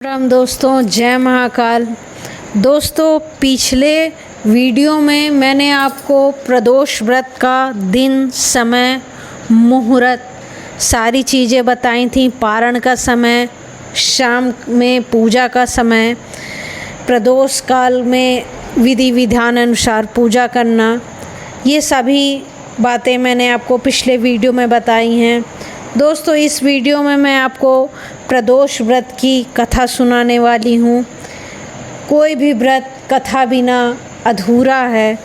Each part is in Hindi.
राम दोस्तों, जय महाकाल। दोस्तों, पिछले वीडियो में मैंने आपको प्रदोष व्रत का दिन, समय, मुहूर्त सारी चीज़ें बताई थी। पारण का समय, शाम में पूजा का समय, प्रदोष काल में विधि विधान अनुसार पूजा करना, ये सभी बातें मैंने आपको पिछले वीडियो में बताई हैं। दोस्तों, इस वीडियो में मैं आपको प्रदोष व्रत की कथा सुनाने वाली हूँ। कोई भी व्रत कथा बिना अधूरा है,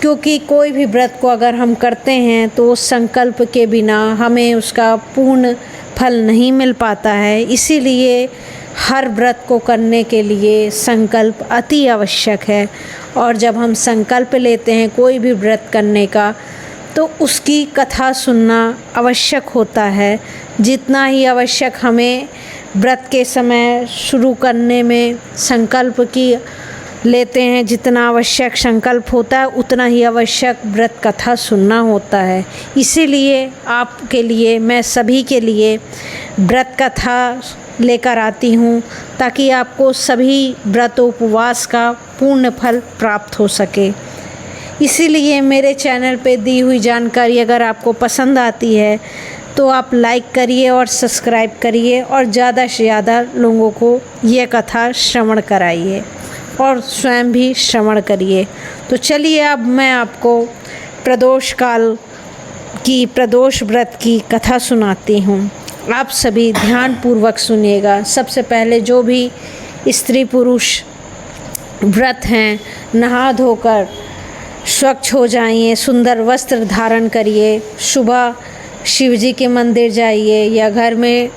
क्योंकि कोई भी व्रत को अगर हम करते हैं तो संकल्प के बिना हमें उसका पूर्ण फल नहीं मिल पाता है। इसीलिए हर व्रत को करने के लिए संकल्प अति आवश्यक है। और जब हम संकल्प लेते हैं कोई भी व्रत करने का, तो उसकी कथा सुनना आवश्यक होता है। जितना ही आवश्यक हमें व्रत के समय शुरू करने में संकल्प की लेते हैं, जितना आवश्यक संकल्प होता है उतना ही आवश्यक व्रत कथा सुनना होता है। इसीलिए आपके लिए, मैं सभी के लिए व्रत कथा लेकर आती हूँ, ताकि आपको सभी व्रत उपवास का पूर्ण फल प्राप्त हो सके। इसीलिए मेरे चैनल पे दी हुई जानकारी अगर आपको पसंद आती है तो आप लाइक करिए और सब्सक्राइब करिए, और ज़्यादा से ज़्यादा लोगों को ये कथा श्रवण कराइए और स्वयं भी श्रवण करिए। तो चलिए, अब मैं आपको प्रदोष काल की, प्रदोष व्रत की कथा सुनाती हूँ। आप सभी ध्यानपूर्वक सुनिएगा। सबसे पहले जो भी स्त्री पुरुष व्रत हैं, नहा धोकर स्वच्छ हो जाइए, सुंदर वस्त्र धारण करिए, सुबह शिव जी के मंदिर जाइए या घर में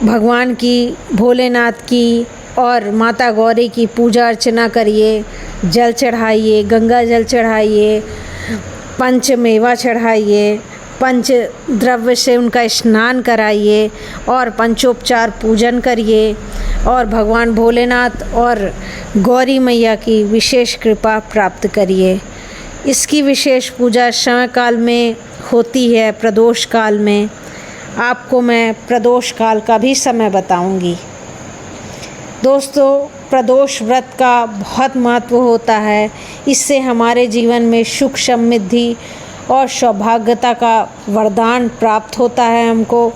भगवान की, भोलेनाथ की और माता गौरी की पूजा अर्चना करिए। जल चढ़ाइए, गंगा जल चढ़ाइए, पंच मेवा चढ़ाइए, पंच द्रव्य से उनका स्नान कराइए और पंचोपचार पूजन करिए, और भगवान भोलेनाथ और गौरी मैया की विशेष कृपा प्राप्त करिए। इसकी विशेष पूजा समय काल में होती है। प्रदोष काल में आपको मैं प्रदोष काल का भी समय बताऊंगी। दोस्तों, प्रदोष व्रत का बहुत महत्व होता है। इससे हमारे जीवन में सुख, समृद्धि और सौभाग्यता का वरदान प्राप्त होता है हमको।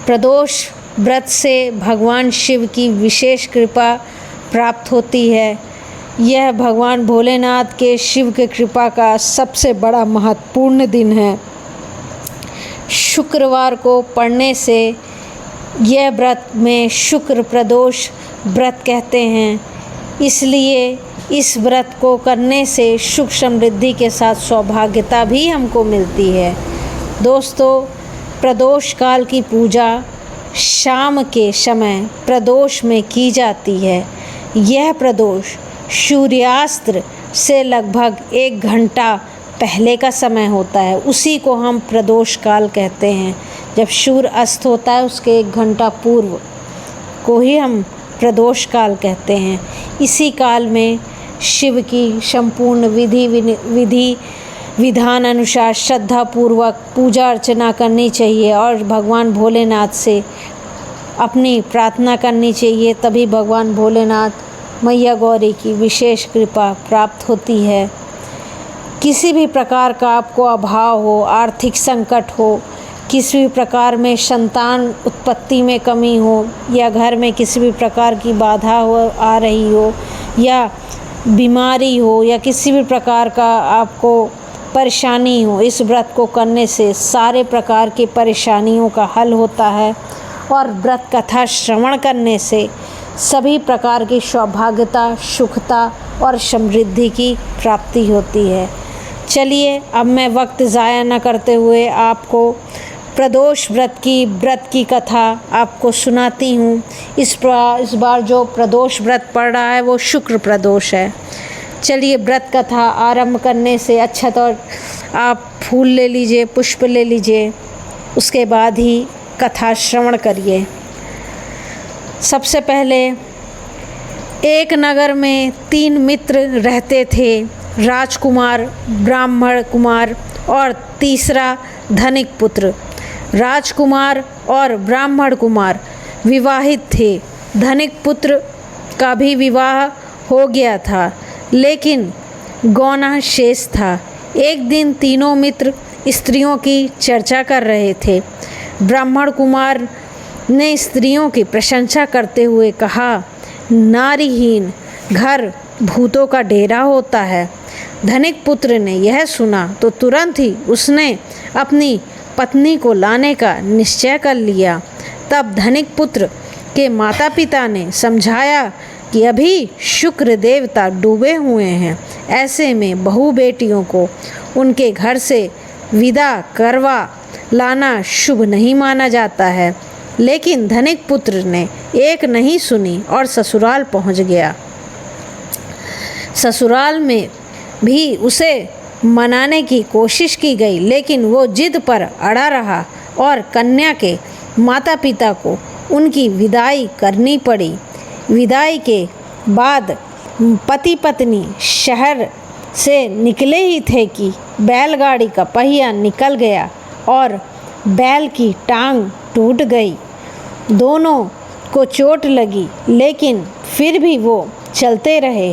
प्रदोष व्रत से भगवान शिव की विशेष कृपा प्राप्त होती है। यह भगवान भोलेनाथ के, शिव के कृपा का सबसे बड़ा महत्वपूर्ण दिन है। शुक्रवार को पढ़ने से यह व्रत में शुक्र प्रदोष व्रत कहते हैं। इसलिए इस व्रत को करने से सुख, समृद्धि के साथ सौभाग्यता भी हमको मिलती है। दोस्तों, प्रदोष काल की पूजा शाम के समय प्रदोष में की जाती है। यह प्रदोष सूर्यास्त से लगभग 1 घंटा पहले का समय होता है। उसी को हम प्रदोष काल कहते हैं। जब सूर्य अस्त होता है उसके 1 घंटा पूर्व को ही हम प्रदोष काल कहते हैं। इसी काल में शिव की संपूर्ण विधि विधान अनुसार श्रद्धापूर्वक पूजा अर्चना करनी चाहिए और भगवान भोलेनाथ से अपनी प्रार्थना करनी चाहिए। तभी भगवान भोलेनाथ, मैया गौरी की विशेष कृपा प्राप्त होती है। किसी भी प्रकार का आपको अभाव हो, आर्थिक संकट हो, किसी भी प्रकार में संतान उत्पत्ति में कमी हो, या घर में किसी भी प्रकार की बाधा हो आ रही हो, या बीमारी हो, या किसी भी प्रकार का आपको परेशानी हो, इस व्रत को करने से सारे प्रकार की परेशानियों का हल होता है। और व्रत कथा श्रवण करने से सभी प्रकार की सौभाग्यता, सुखता और समृद्धि की प्राप्ति होती है। चलिए, अब मैं वक्त ज़ाया न करते हुए आपको प्रदोष व्रत की कथा आपको सुनाती हूँ। इस बार जो प्रदोष व्रत पड़ रहा है वो शुक्र प्रदोष है। चलिए, व्रत कथा आरंभ करने से अच्छा तो आप फूल ले लीजिए, पुष्प ले लीजिए, उसके बाद ही कथा श्रवण करिए। सबसे पहले, एक नगर में 3 मित्र रहते थे, राजकुमार, ब्राह्मण कुमार और तीसरा धनिक पुत्र। राजकुमार और ब्राह्मण कुमार विवाहित थे। धनिक पुत्र का भी विवाह हो गया था, लेकिन गौना शेष था। एक दिन तीनों मित्र स्त्रियों की चर्चा कर रहे थे। ब्राह्मण कुमार ने स्त्रियों की प्रशंसा करते हुए कहा, नारीहीन घर भूतों का डेरा होता है। धनिक पुत्र ने यह सुना तो तुरंत ही उसने अपनी पत्नी को लाने का निश्चय कर लिया। तब धनिक पुत्र के माता पिता ने समझाया कि अभी शुक्र देवता डूबे हुए हैं, ऐसे में बहू बेटियों को उनके घर से विदा करवा लाना शुभ नहीं माना जाता है। लेकिन धनिक पुत्र ने एक नहीं सुनी और ससुराल पहुंच गया। ससुराल में भी उसे मनाने की कोशिश की गई, लेकिन वो जिद पर अड़ा रहा और कन्या के माता पिता को उनकी विदाई करनी पड़ी। विदाई के बाद पति पत्नी शहर से निकले ही थे कि बैलगाड़ी का पहिया निकल गया और बैल की टांग टूट गई। दोनों को चोट लगी, लेकिन फिर भी वो चलते रहे।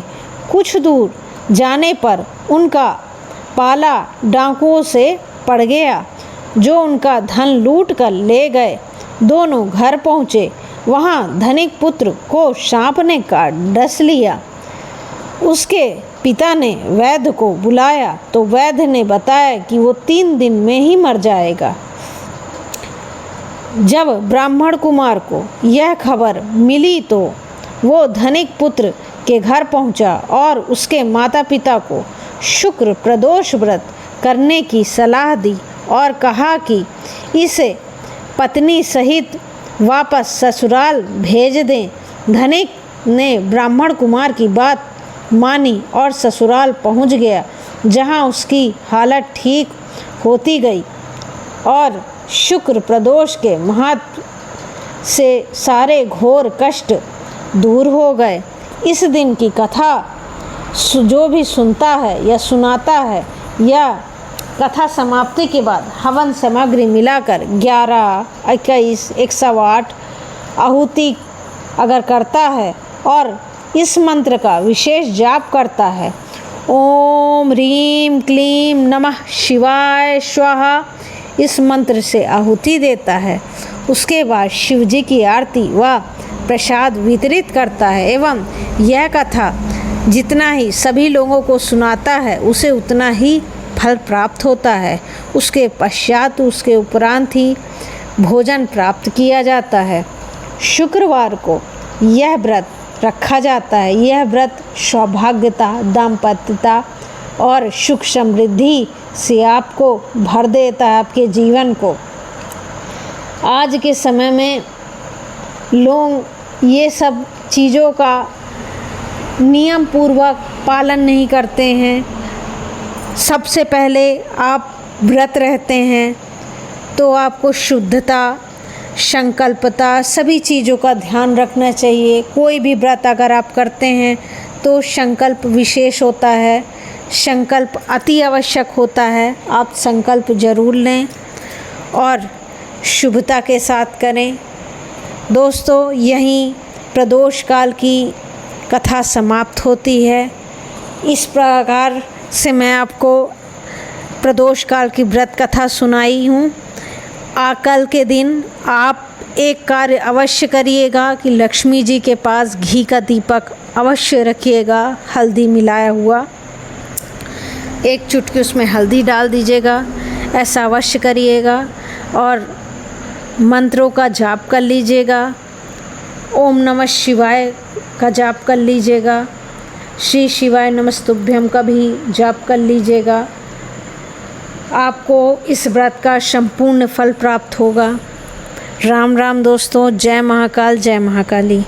कुछ दूर जाने पर उनका पाला डाकुओं से पड़ गया, जो उनका धन लूट कर ले गए। दोनों घर पहुँचे। वहाँ धनिक पुत्र को सांप ने काट डस लिया। उसके पिता ने वैद्य को बुलाया तो वैद्य ने बताया कि वो 3 दिन में ही मर जाएगा। जब ब्राह्मण कुमार को यह खबर मिली तो वो धनिक पुत्र के घर पहुंचा और उसके माता पिता को शुक्र प्रदोष व्रत करने की सलाह दी और कहा कि इसे पत्नी सहित वापस ससुराल भेज दें। धनिक ने ब्राह्मण कुमार की बात मानी और ससुराल पहुंच गया, जहां उसकी हालत ठीक होती गई और शुक्र प्रदोष के महत्व से सारे घोर कष्ट दूर हो गए। इस दिन की कथा जो भी सुनता है या सुनाता है या कथा समाप्ति के बाद हवन सामग्री मिलाकर 11, 21, 108 आहुति अगर करता है और इस मंत्र का विशेष जाप करता है, ओम ह्रीं क्लीं नमः शिवाय स्वाहा, इस मंत्र से आहुति देता है, उसके बाद शिव जी की आरती व प्रसाद वितरित करता है एवं यह कथा जितना ही सभी लोगों को सुनाता है उसे उतना ही फल प्राप्त होता है। उसके पश्चात उसके उपरांत ही भोजन प्राप्त किया जाता है। शुक्रवार को यह व्रत रखा जाता है। यह व्रत सौभाग्यता, दाम्पत्यता और सुख समृद्धि से आपको भर देता है, आपके जीवन को। आज के समय में लोग ये सब चीज़ों का नियम पूर्वक पालन नहीं करते हैं। सबसे पहले आप व्रत रहते हैं तो आपको शुद्धता, संकल्पता सभी चीज़ों का ध्यान रखना चाहिए। कोई भी व्रत अगर आप करते हैं तो संकल्प विशेष होता है, संकल्प अति आवश्यक होता है। आप संकल्प जरूर लें और शुभता के साथ करें। दोस्तों, यहीं प्रदोष काल की कथा समाप्त होती है। इस प्रकार से मैं आपको प्रदोष काल की व्रत कथा सुनाई हूँ। कल के दिन आप एक कार्य अवश्य करिएगा कि लक्ष्मी जी के पास घी का दीपक अवश्य रखिएगा, हल्दी मिलाया हुआ। एक चुटकी उसमें हल्दी डाल दीजिएगा, ऐसा अवश्य करिएगा और मंत्रों का जाप कर लीजिएगा। ओम नमः शिवाय का जाप कर लीजिएगा, श्री शिवाय नमस्तुभ्यम का भी जाप कर लीजिएगा। आपको इस व्रत का संपूर्ण फल प्राप्त होगा। राम राम दोस्तों, जय महाकाल, जय महाकाली।